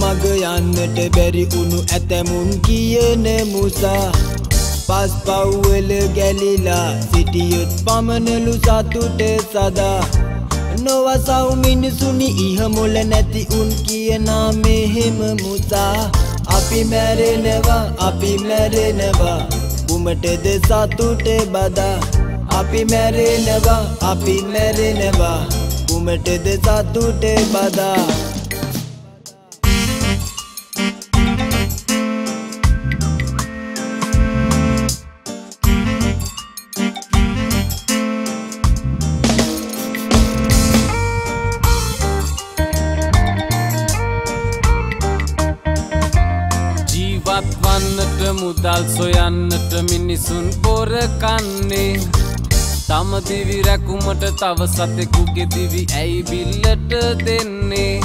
මග යන්නට බැරි උණු ඇතැමුන් කියන මුසා පස් පව්වල ගැලිලා සිටියොත් පමණලු සතුට සදා නොවසව් මිනිසුනි ඉහමුල නැති උන් කියනා මෙහෙම මුසා අපි මැරෙනවා කුමටද සතුට බදා අපි මැරෙනවා කුමටද සතුට බදා වන්නට මුදල් සොයන්නට මිනිසුන් පොර කන්නේ තම දිවි රැකුමට තව සතෙකුගේ දිවි ඇයි බිල්ලට දෙන්නේ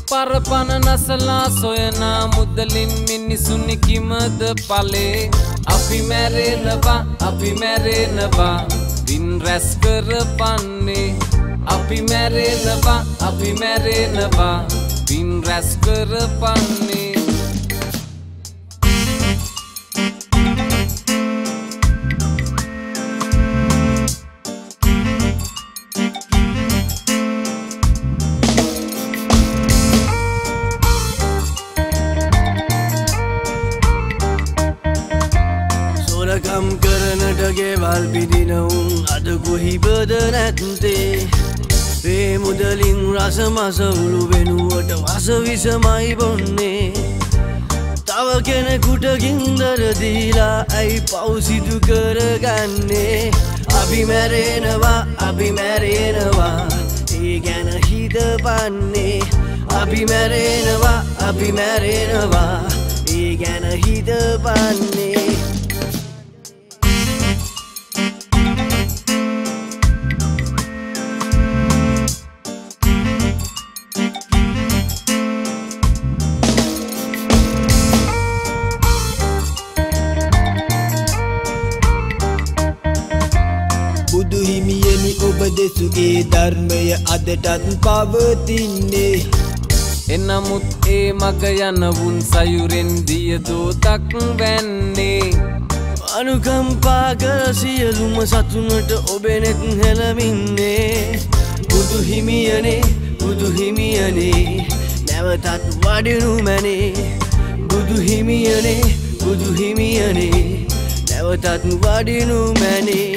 පරපන නසලා සොයනා මුදලින් මිනිසුනි කිමද ඵලේ අපි මැරෙනවා වින් රැස් කරපන්නේ අපි මැරෙනවා වින් රැස් කරපන්නේ සොරකම් කරනට ගෙවල් පිදිනවුන් අද කොහිබද නැත්තේ ඒ මුදලින් රස මසවුළු වෙනුවට වස විසමයි බොන්නේ තව කෙනෙකුට ගින්දර දීලා ඇයි පව් සිදු කරගන්නේ අපි මැරෙනවා ඒ ගැන හිතපන්නේ අපි මැරෙනවා ඒ ගැන හිතපන්නේ බුදු හිමියනි ඔබ දෙසු ඒ ධර්මය අදටත් පවතින්නේ එනමුත් ඒ මග යනවුන් සයුරෙන් දිය දෝතක් වැන්නේ අනුකම්පා කර සියලුම සතුනට ඔබෙනෙත් හෙළමින්නේ බුදු හිමියනේ නැවතත් වඩිනු මැනේ බුදු හිමියනේ නැවතත් වඩිනු මැනේ